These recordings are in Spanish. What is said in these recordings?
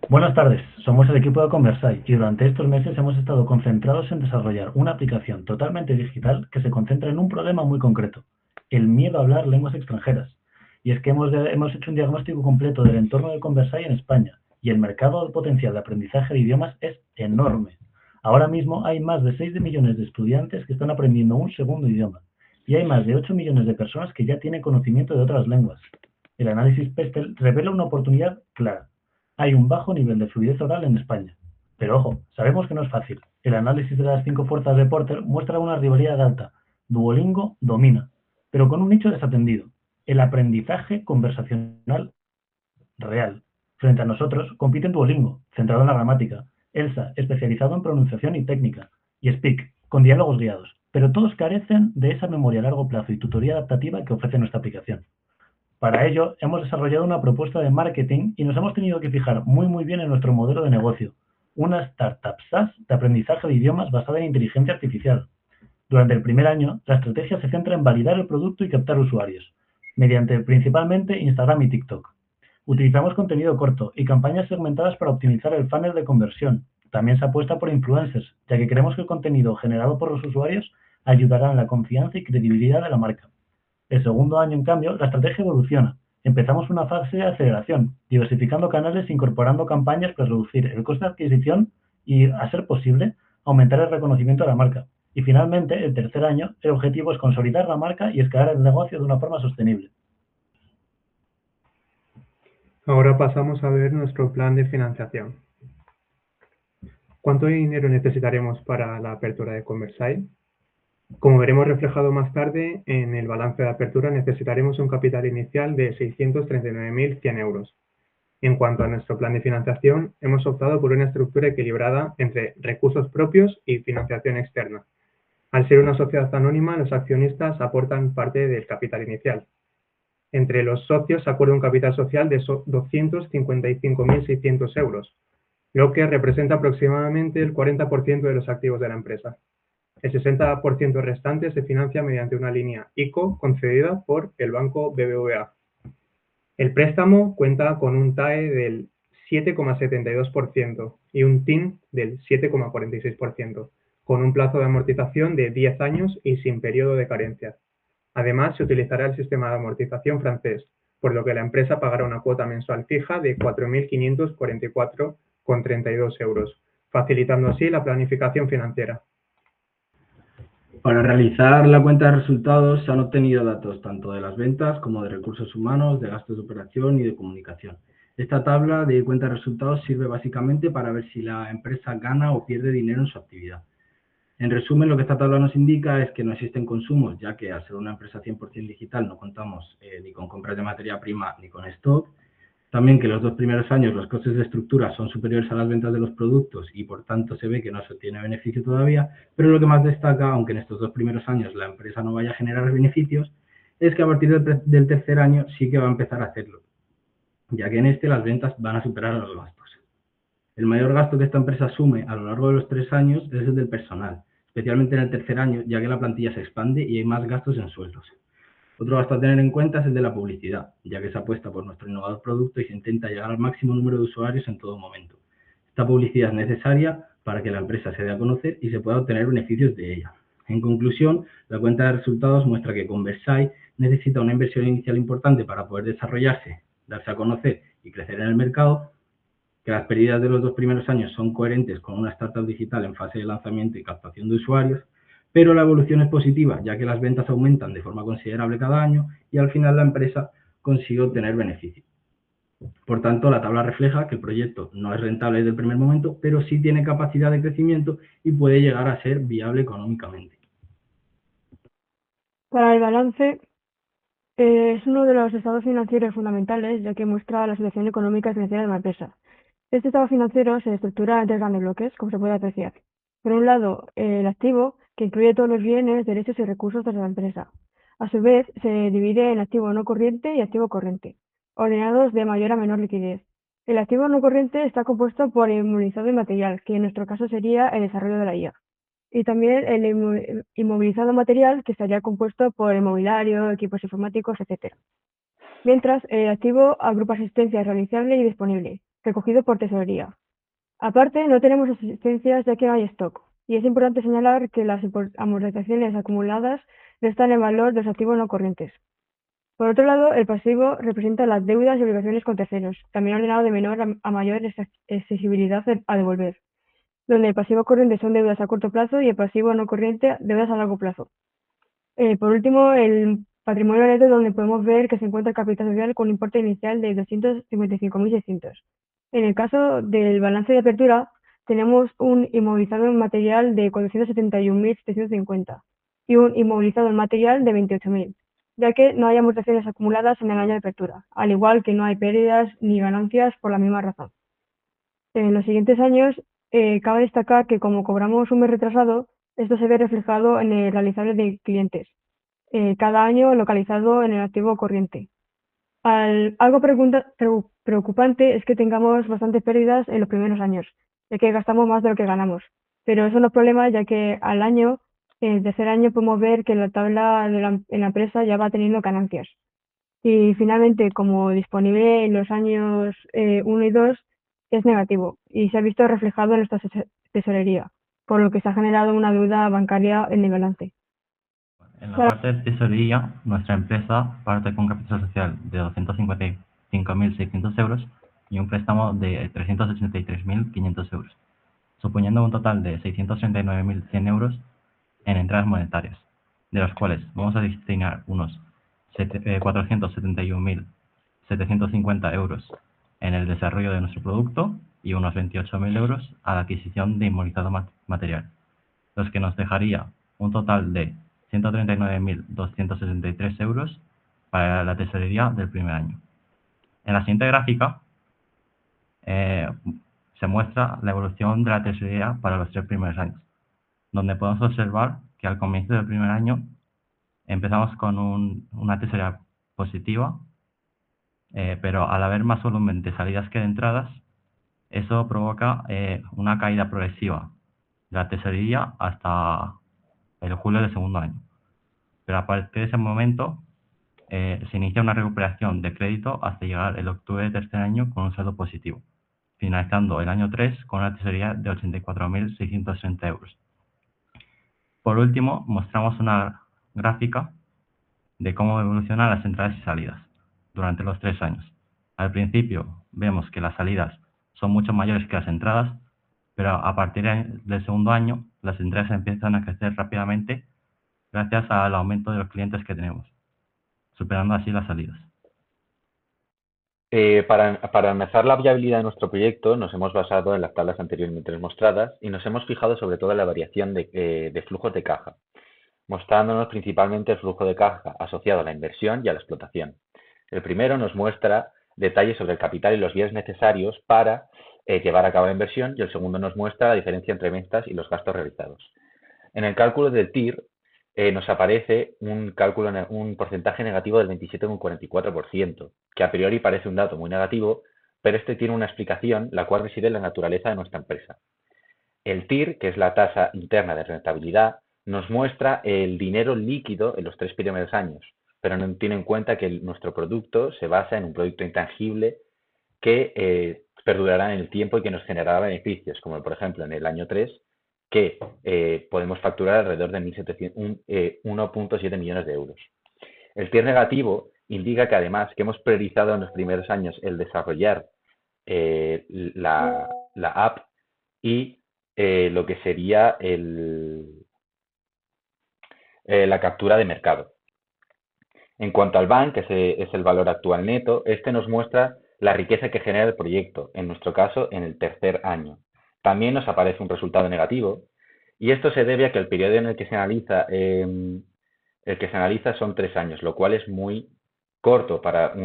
Buenas tardes, somos el equipo de Conversai y durante estos meses hemos estado concentrados en desarrollar una aplicación totalmente digital que se concentra en un problema muy concreto, el miedo a hablar lenguas extranjeras. Y es que hemos hecho un diagnóstico completo del entorno de Conversai en España y el mercado potencial de aprendizaje de idiomas es enorme. Ahora mismo hay más de 6 millones de estudiantes que están aprendiendo un segundo idioma y hay más de 8 millones de personas que ya tienen conocimiento de otras lenguas. El análisis PESTEL revela una oportunidad clara. Hay un bajo nivel de fluidez oral en España. Pero ojo, sabemos que no es fácil. El análisis de las 5 fuerzas de Porter muestra una rivalidad alta. Duolingo domina, pero con un nicho desatendido: el aprendizaje conversacional real. Frente a nosotros compiten Duolingo, centrado en la gramática; Elsa, especializado en pronunciación y técnica; y Speak, con diálogos guiados. Pero todos carecen de esa memoria a largo plazo y tutoría adaptativa que ofrece nuestra aplicación. Para ello, hemos desarrollado una propuesta de marketing y nos hemos tenido que fijar muy bien en nuestro modelo de negocio, una startup SaaS de aprendizaje de idiomas basada en inteligencia artificial. Durante el primer año, la estrategia se centra en validar el producto y captar usuarios, mediante principalmente Instagram y TikTok. Utilizamos contenido corto y campañas segmentadas para optimizar el funnel de conversión. También se apuesta por influencers, ya que creemos que el contenido generado por los usuarios ayudará en la confianza y credibilidad de la marca. El segundo año, en cambio, la estrategia evoluciona. Empezamos una fase de aceleración, diversificando canales e incorporando campañas para reducir el coste de adquisición y, a ser posible, aumentar el reconocimiento de la marca. Y finalmente, el tercer año, el objetivo es consolidar la marca y escalar el negocio de una forma sostenible. Ahora pasamos a ver nuestro plan de financiación. ¿Cuánto dinero necesitaremos para la apertura de Conversai? Como veremos reflejado más tarde, en el balance de apertura necesitaremos un capital inicial de 639.100 euros. En cuanto a nuestro plan de financiación, hemos optado por una estructura equilibrada entre recursos propios y financiación externa. Al ser una sociedad anónima, los accionistas aportan parte del capital inicial. Entre los socios se acuerda un capital social de 255.600 euros, lo que representa aproximadamente el 40% de los activos de la empresa. El 60% restante se financia mediante una línea ICO concedida por el banco BBVA. El préstamo cuenta con un TAE del 7,72% y un TIN del 7,46%, con un plazo de amortización de 10 años y sin periodo de carencia. Además, se utilizará el sistema de amortización francés, por lo que la empresa pagará una cuota mensual fija de 4.544,32 euros, facilitando así la planificación financiera. Para realizar la cuenta de resultados se han obtenido datos tanto de las ventas como de recursos humanos, de gastos de operación y de comunicación. Esta tabla de cuenta de resultados sirve básicamente para ver si la empresa gana o pierde dinero en su actividad. En resumen, lo que esta tabla nos indica es que no existen consumos, ya que al ser una empresa 100% digital no contamos ni con compras de materia prima ni con stock. También que los 2 primeros años los costes de estructura son superiores a las ventas de los productos y por tanto se ve que no se obtiene beneficio todavía, pero lo que más destaca, aunque en estos 2 primeros años la empresa no vaya a generar beneficios, es que a partir del tercer año sí que va a empezar a hacerlo, ya que en este las ventas van a superar a los gastos. El mayor gasto que esta empresa asume a lo largo de los 3 años es el del personal, especialmente en el tercer año, ya que la plantilla se expande y hay más gastos en sueldos. Otro gasto a tener en cuenta es el de la publicidad, ya que se apuesta por nuestro innovador producto y se intenta llegar al máximo número de usuarios en todo momento. Esta publicidad es necesaria para que la empresa se dé a conocer y se pueda obtener beneficios de ella. En conclusión, la cuenta de resultados muestra que Conversai necesita una inversión inicial importante para poder desarrollarse, darse a conocer y crecer en el mercado, que las pérdidas de los 2 primeros años son coherentes con una startup digital en fase de lanzamiento y captación de usuarios, pero la evolución es positiva, ya que las ventas aumentan de forma considerable cada año y al final la empresa consigue obtener beneficios. Por tanto, la tabla refleja que el proyecto no es rentable desde el primer momento, pero sí tiene capacidad de crecimiento y puede llegar a ser viable económicamente. Para el balance, es uno de los estados financieros fundamentales, ya que muestra la situación económica y financiera de una empresa. Este estado financiero se estructura en tres grandes bloques, como se puede apreciar. Por un lado, el activo, que incluye todos los bienes, derechos y recursos de la empresa. A su vez, se divide en activo no corriente y activo corriente, ordenados de mayor a menor liquidez. El activo no corriente está compuesto por inmovilizado inmaterial, que en nuestro caso sería el desarrollo de la IA. Y también el inmovilizado material, que estaría compuesto por el mobiliario, equipos informáticos, etc. Mientras, el activo agrupa asistencia realizable y disponible, recogido por tesorería. Aparte, no tenemos existencias ya que no hay stock, y es importante señalar que las amortizaciones acumuladas restan el valor de los activos no corrientes. Por otro lado, el pasivo representa las deudas y obligaciones con terceros, también ordenado de menor a mayor exigibilidad a devolver, donde el pasivo corriente son deudas a corto plazo y el pasivo no corriente deudas a largo plazo. Por último, el patrimonio neto, donde podemos ver que se encuentra el capital social con un importe inicial de 255.600. En el caso del balance de apertura, tenemos un inmovilizado en material de 471.750 y un inmovilizado en material de 28.000, ya que no hay amortizaciones acumuladas en el año de apertura, al igual que no hay pérdidas ni ganancias por la misma razón. En los siguientes años, cabe destacar que como cobramos un mes retrasado, esto se ve reflejado en el realizable de clientes, cada año localizado en el activo corriente. Algo preocupante es que tengamos bastantes pérdidas en los primeros años, ya que gastamos más de lo que ganamos. Pero eso no es problema, ya que al año, en el tercer año, podemos ver que la tabla en la empresa ya va teniendo ganancias. Y finalmente, como disponible en los años 1 y 2, es negativo y se ha visto reflejado en nuestra tesorería, por lo que se ha generado una deuda bancaria en el balance. En la parte de tesorería, nuestra empresa parte con un capital social de 255.600 euros y un préstamo de 383.500 euros, suponiendo un total de 639.100 euros en entradas monetarias, de los cuales vamos a destinar unos 471.750 euros en el desarrollo de nuestro producto y unos 28.000 euros a la adquisición de inmovilizado material, los que nos dejaría un total de 139.263 euros para la tesorería del primer año. En la siguiente gráfica se muestra la evolución de la tesorería para los 3 primeros años, donde podemos observar que al comienzo del primer año empezamos con una tesorería positiva, pero al haber más volumen de salidas que de entradas, eso provoca una caída progresiva de la tesorería hasta el julio del segundo año. Pero a partir de ese momento se inicia una recuperación de crédito hasta llegar el octubre del tercer año con un saldo positivo, finalizando el año 3 con una tesorería de 84.630 euros. Por último, mostramos una gráfica de cómo evolucionan las entradas y salidas durante los 3 años. Al principio vemos que las salidas son mucho mayores que las entradas, pero a partir del segundo año las entradas empiezan a crecer rápidamente gracias al aumento de los clientes que tenemos, superando así las salidas. Para analizar la viabilidad de nuestro proyecto nos hemos basado en las tablas anteriormente mostradas y nos hemos fijado sobre todo en la variación de flujos de caja, mostrándonos principalmente el flujo de caja asociado a la inversión y a la explotación. El primero nos muestra detalles sobre el capital y los bienes necesarios para llevar a cabo la inversión, y el segundo nos muestra la diferencia entre ventas y los gastos realizados. En el cálculo del TIR nos aparece un porcentaje negativo del 27,44%, que a priori parece un dato muy negativo, pero este tiene una explicación, la cual reside en la naturaleza de nuestra empresa. El TIR, que es la tasa interna de rentabilidad, nos muestra el dinero líquido en los 3 primeros años, pero no tiene en cuenta que nuestro producto se basa en un producto intangible que perdurará en el tiempo y que nos generará beneficios, como por ejemplo en el año 3, que podemos facturar alrededor de 1.7 millones de euros. El TIR negativo indica que además que hemos priorizado en los primeros años el desarrollar la app y lo que sería la captura de mercado. En cuanto al BAN, que es el valor actual neto, este nos muestra la riqueza que genera el proyecto, en nuestro caso en el tercer año. También nos aparece un resultado negativo, y esto se debe a que el periodo en el que se analiza son 3 años, lo cual es muy corto para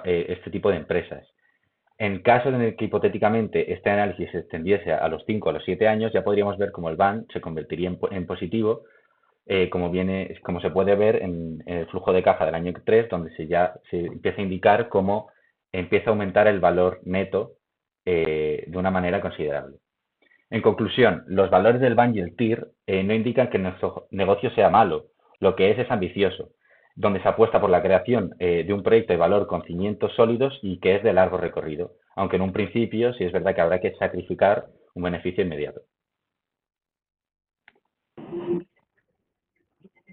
este tipo de empresas. En caso en el que hipotéticamente este análisis se extendiese a los 5 o a los 7 años, ya podríamos ver cómo el BAN se convertiría en positivo, como se puede ver en el flujo de caja del año 3, donde se empieza a indicar cómo empieza a aumentar el valor neto de una manera considerable. En conclusión, los valores del BAN y el TIR no indican que nuestro negocio sea malo, lo que es ambicioso, donde se apuesta por la creación de un proyecto de valor con cimientos sólidos y que es de largo recorrido. aunque en un principio sí es verdad que habrá que sacrificar un beneficio inmediato.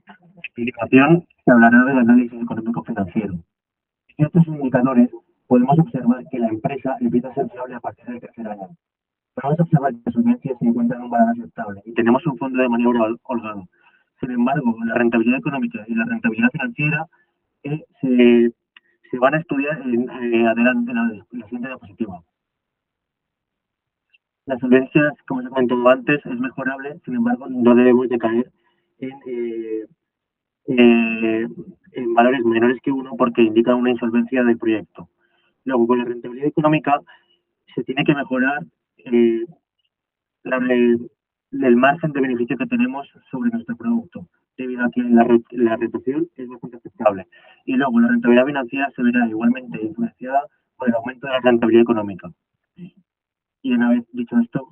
A continuación, se hablará del análisis económico-financiero. En estos indicadores podemos observar que la empresa empieza a ser viable a partir del tercer año. Podemos observar que la solvencia se encuentra en un balance aceptable y tenemos un fondo de maniobra holgado. Sin embargo, la rentabilidad económica y la rentabilidad financiera se van a estudiar adelante en la siguiente diapositiva. La solvencia, como se comentó antes, es mejorable, sin embargo, no debemos de caer en valores menores que 1 porque indica una insolvencia del proyecto. Luego, con la rentabilidad económica se tiene que mejorar el margen de beneficio que tenemos sobre nuestro producto, debido a que la retención es bastante aceptable. Y luego, la rentabilidad financiera se verá igualmente influenciada por el aumento de la rentabilidad económica. Y una vez dicho esto,